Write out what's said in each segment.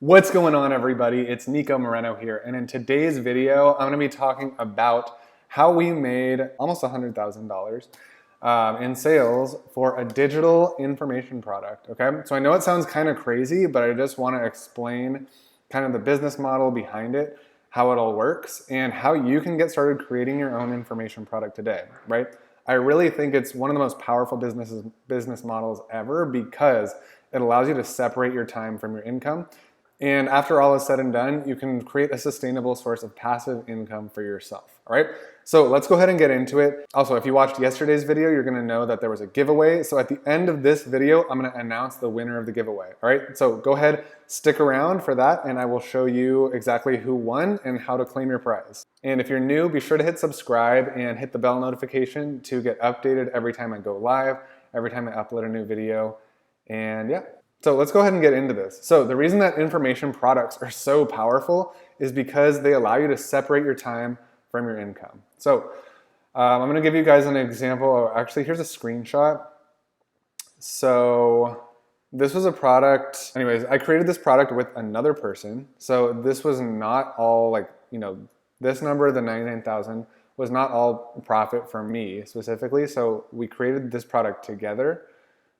What's going on, everybody? It's Nico Moreno here, and in today's video, I'm going to be talking about how we made almost $100,000 in sales for a digital information product, okay? So I know it sounds kind of crazy, but I just want to explain kind of the business model behind it, how it all works, and how you can get started creating your own information product today, right? I really think it's one of the most powerful business models ever because it allows you to separate your time from your income. And after all is said and done, you can create a sustainable source of passive income for yourself, all right? So let's go ahead and get into it. Also, if you watched yesterday's video, you're gonna know that there was a giveaway. So at the end of this video, I'm gonna announce the winner of the giveaway, all right? So go ahead, stick around for that, and I will show you exactly who won and how to claim your prize. And if you're new, be sure to hit subscribe and hit the bell notification to get updated every time I go live, every time I upload a new video, and yeah. So let's go ahead and get into this. So the reason that information products are so powerful is because they allow you to separate your time from your income. So I'm going to give you guys an example. Actually, here's a screenshot. So this was a product. Anyways, I created this product with another person. So this was not all like, this number, the 99,000, was not all profit for me specifically. So we created this product together.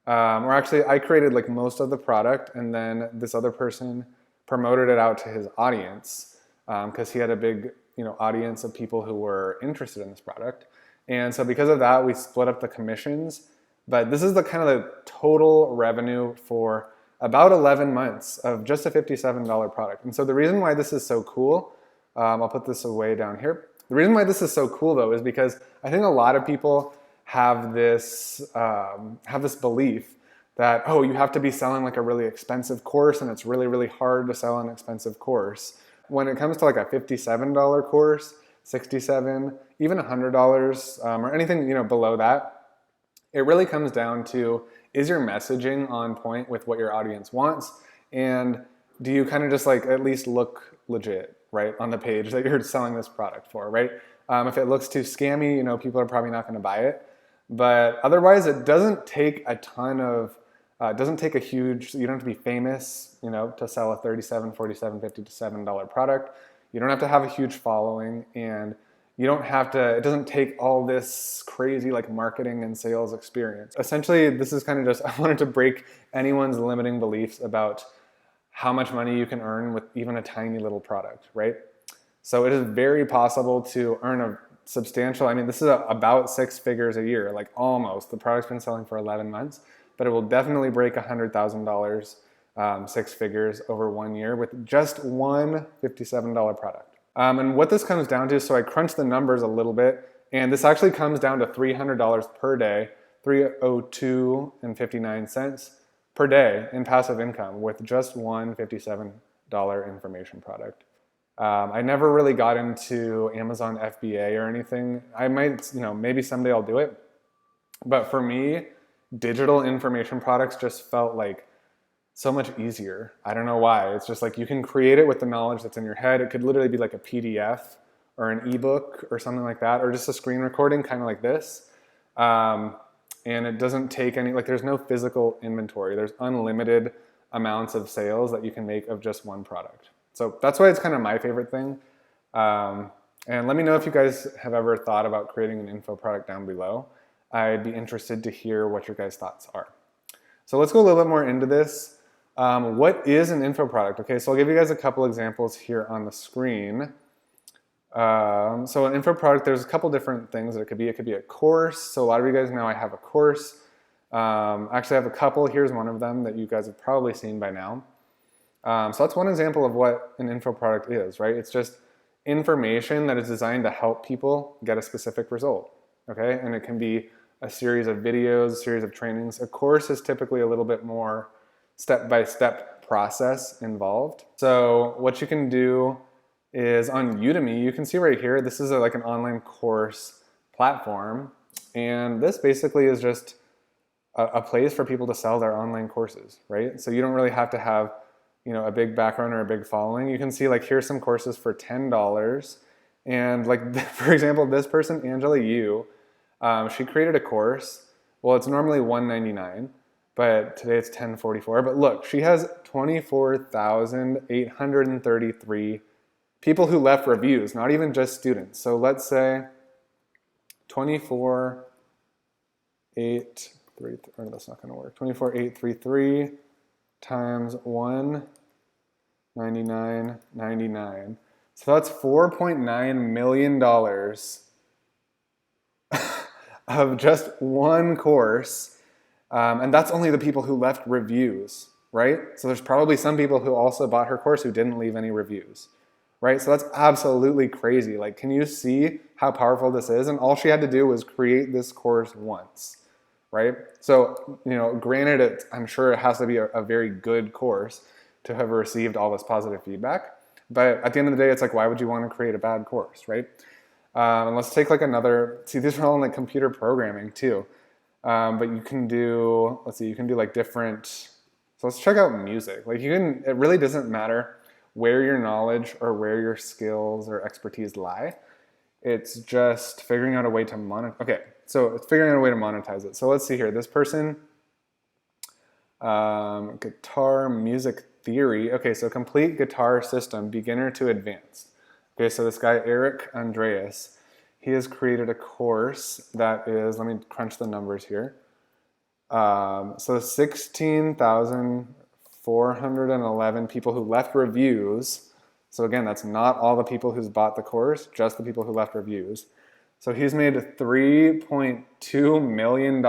Or actually, I created like most of the product, and then this other person promoted it out to his audience because he had a big, audience of people who were interested in this product. And so because of that, we split up the commissions. But this is the kind of the total revenue for about 11 months of just a $57 product. And so the reason why this is so cool, I'll put this away down here. The reason why this is so cool though is because I think a lot of people have this belief that, oh, you have to be selling like a really expensive course and it's really, really hard to sell an expensive course. When it comes to like a $57 course, $67, even $100, or anything below that, it really comes down to, is your messaging on point with what your audience wants? And do you kind of just like at least look legit, right, on the page that you're selling this product for, right? If it looks too scammy, people are probably not going to buy it. But otherwise, it doesn't take a ton of, it doesn't take a huge, you don't have to be famous, to sell a $37, $47, $57 product. You don't have to have a huge following, and you don't have to, it doesn't take all this crazy like marketing and sales experience. Essentially, this is kind of just, I wanted to break anyone's limiting beliefs about how much money you can earn with even a tiny little product, right? So it is very possible to earn a substantial, this is about 6 figures a year, like almost. The product's been selling for 11 months, but it will definitely break $100,000, 6 figures over 1 year with just one $57 product. And what this comes down to, so I crunched the numbers a little bit, and this actually comes down to $300 per day, $302.59 per day in passive income with just one $57 information product. I never really got into Amazon FBA or anything. I might, maybe someday I'll do it. But for me, digital information products just felt like so much easier. I don't know why. It's just like you can create it with the knowledge that's in your head. It could literally be like a PDF or an ebook or something like that, or just a screen recording kind of like this. And it doesn't take any, there's no physical inventory. There's unlimited amounts of sales that you can make of just one product. So that's why it's kind of my favorite thing. And let me know if you guys have ever thought about creating an info product down below. I'd be interested to hear what your guys' thoughts are. So let's go a little bit more into this. What is an info product? Okay, so I'll give you guys a couple examples here on the screen. So an info product, there's a couple different things that it could be. It could be a course. So a lot of you guys know I have a course. Actually, I have a couple. Here's one of them that you guys have probably seen by now. So that's one example of what an info product is, right? It's just information that is designed to help people get a specific result, okay? And it can be a series of videos, a series of trainings. A course is typically a little bit more step-by-step process involved. So what you can do is on Udemy, you can see right here, this is like an online course platform. And this basically is just a place for people to sell their online courses, right? So you don't really have to have a big background or a big following. You can see like here's some courses for $10, and like for example, this person, Angela Yu, she created a course. Well, it's normally $199, but today it's 10:44. But look, she has 24,833 people who left reviews, not even just students. So let's say 24,833, or that's not going to work. 24,833 times 199.99. So that's $4.9 million of just one course. And that's only the people who left reviews, right? So there's probably some people who also bought her course who didn't leave any reviews, right? So that's absolutely crazy. Like, can you see how powerful this is? And all she had to do was create this course once, right? So, granted, I'm sure it has to be a very good course to have received all this positive feedback. But at the end of the day, it's like, why would you want to create a bad course, right? And let's take like another, see, these are all in like computer programming too. But you can do, you can do like different, so let's check out music. Like it really doesn't matter where your knowledge or where your skills or expertise lie. It's just figuring out a way to monetize. Okay, so it's figuring out a way to monetize it. So let's see here, this person, guitar music theory. Okay, so complete guitar system, beginner to advanced. Okay, so this guy, Eric Andreas, he has created a course that is, let me crunch the numbers here. So 16,411 people who left reviews. So again, that's not all the people who's bought the course, just the people who left reviews. So he's made $3.2 million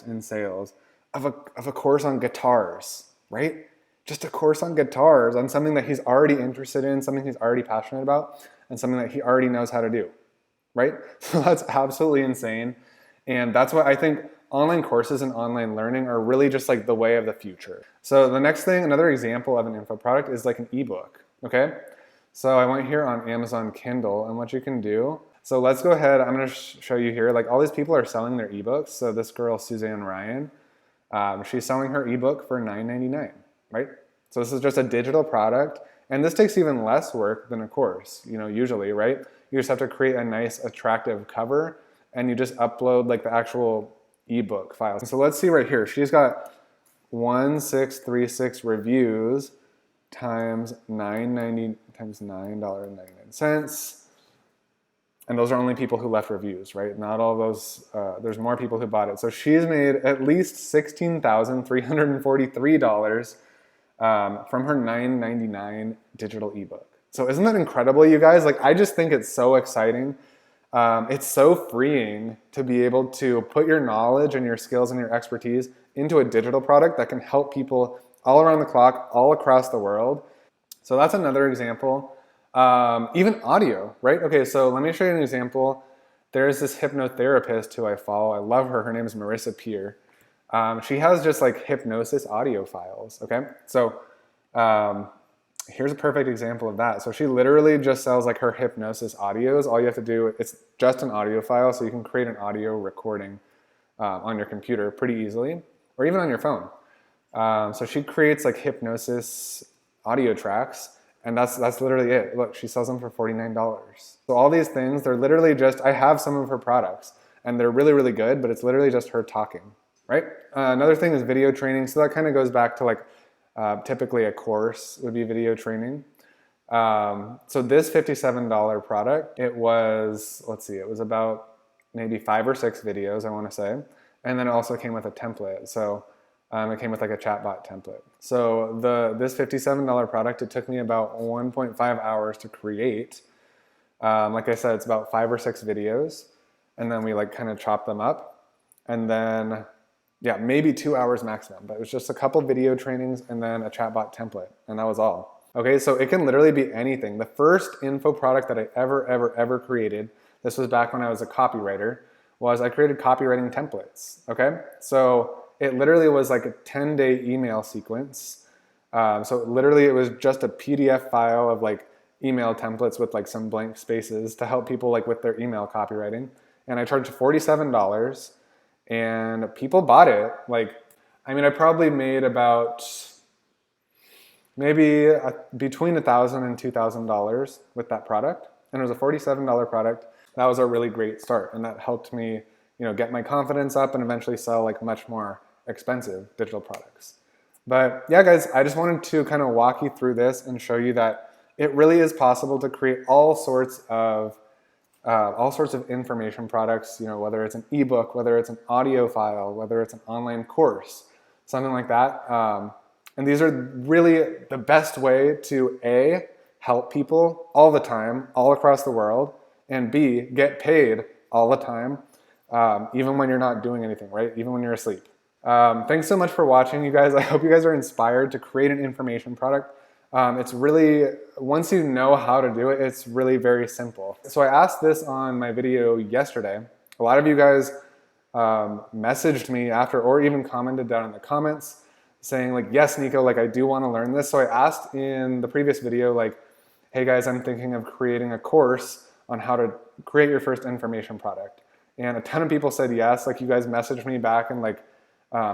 in sales of a course on guitars, right? Just a course on guitars, on something that he's already interested in, something he's already passionate about, and something that he already knows how to do, right? So that's absolutely insane. And that's what I think online courses and online learning are really just like the way of the future. So the next thing, another example of an info product is like an ebook, okay? So I went here on Amazon Kindle, and what you can do, so let's go ahead, I'm gonna show you here, like all these people are selling their ebooks. So this girl, Suzanne Ryan, she's selling her ebook for $9.99, right? So this is just a digital product, and this takes even less work than a course, usually, right? You just have to create a nice, attractive cover, and you just upload like the actual ebook file. So let's see right here. She's got 1636 reviews times $9.99. And those are only people who left reviews, right? Not all those, there's more people who bought it. So she's made at least $16,343 from her $9.99 digital ebook. So isn't that incredible, you guys? Like, I just think it's so exciting. It's so freeing to be able to put your knowledge and your skills and your expertise into a digital product that can help people all around the clock, all across the world. So that's another example. Even audio, right? Okay, so let me show you an example. There's this hypnotherapist who I follow. I love her. Her name is Marissa Peer. She has just like hypnosis audio files, okay? So here's a perfect example of that. So she literally just sells like her hypnosis audios. All you have to do, it's just an audio file, so you can create an audio recording on your computer pretty easily, or even on your phone. So she creates like hypnosis audio tracks, and that's literally it. Look, she sells them for $49. So all these things, they're literally just, I have some of her products, and they're really, really good, but it's literally just her talking, right? Another thing is video training. So that kind of goes back to like, typically a course would be video training. So this $57 product, it was, it was about maybe 5 or 6 videos, I want to say. And then it also came with a template. So it came with like a chatbot template. So this $57 product, it took me about 1.5 hours to create. Like I said, it's about 5 or 6 videos. And then we like kind of chop them up. And then, yeah, maybe 2 hours maximum. But it was just a couple video trainings and then a chatbot template. And that was all. Okay, so it can literally be anything. The first info product that I ever created, this was back when I was a copywriter, was I created copywriting templates, okay? So it literally was like a 10-day email sequence. So literally it was just a PDF file of like email templates with like some blank spaces to help people like with their email copywriting. And I charged $47 and people bought it. Like, I mean, I probably made about maybe between $1,000 and $2,000 with that product. And it was a $47 product. That was a really great start. And that helped me, get my confidence up and eventually sell like much more expensive digital products. But yeah, guys, I just wanted to kind of walk you through this and show you that it really is possible to create all sorts of information products, whether it's an ebook, whether it's an audio file, whether it's an online course, something like that. And these are really the best way to A, help people all the time, all across the world, and B, get paid all the time, even when you're not doing anything, right? Even when you're asleep. Thanks so much for watching, you guys. I hope you guys are inspired to create an information product. It's really, once you know how to do it, it's really very simple. So I asked this on my video yesterday. A lot of you guys messaged me after, or even commented down in the comments saying like, yes, Nico, like I do want to learn this. So I asked in the previous video, like, hey guys, I'm thinking of creating a course on how to create your first information product. And a ton of people said yes. Like you guys messaged me back and like,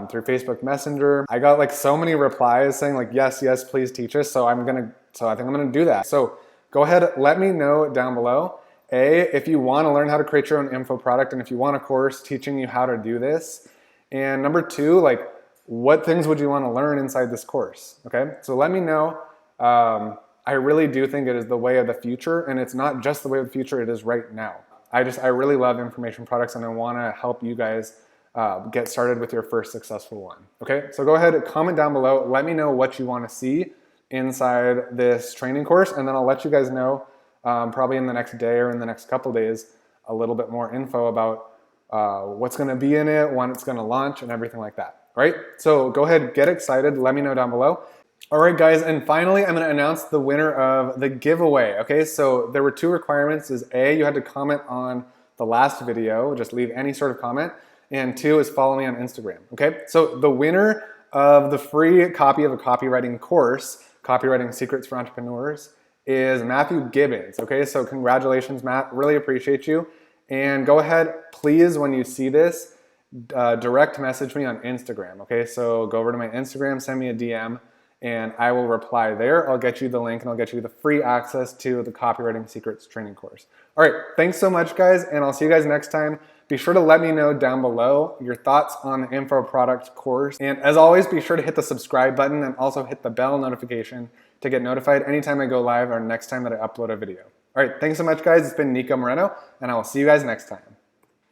through Facebook Messenger. I got like so many replies saying like, yes, please teach us. So I think I'm gonna do that. So go ahead, let me know down below. A, if you wanna learn how to create your own info product and if you want a course teaching you how to do this. And number two, like what things would you wanna learn inside this course, okay? So let me know. I really do think it is the way of the future, and it's not just the way of the future, it is right now. I really love information products and I wanna help you guys get started with your first successful one. Okay, so go ahead and comment down below. Let me know what you want to see inside this training course, and then I'll let you guys know probably in the next day or in the next couple days a little bit more info about what's going to be in it, when it's going to launch, and everything like that. All right, so go ahead, get excited. Let me know down below. All right, guys, and finally, I'm going to announce the winner of the giveaway. Okay, so there were two requirements: is A, you had to comment on the last video, just leave any sort of comment. And two is follow me on Instagram, okay? So the winner of the free copy of a copywriting course, Copywriting Secrets for Entrepreneurs, is Matthew Gibbons, okay? So congratulations, Matt, really appreciate you. And go ahead, please, when you see this, direct message me on Instagram, okay? So go over to my Instagram, send me a DM, and I will reply there. I'll get you the link and I'll get you the free access to the Copywriting Secrets training course. All right, thanks so much, guys, and I'll see you guys next time. Be sure to let me know down below your thoughts on the info product course. And as always, be sure to hit the subscribe button and also hit the bell notification to get notified anytime I go live or next time that I upload a video. All right, thanks so much, guys. It's been Nico Moreno, and I will see you guys next time.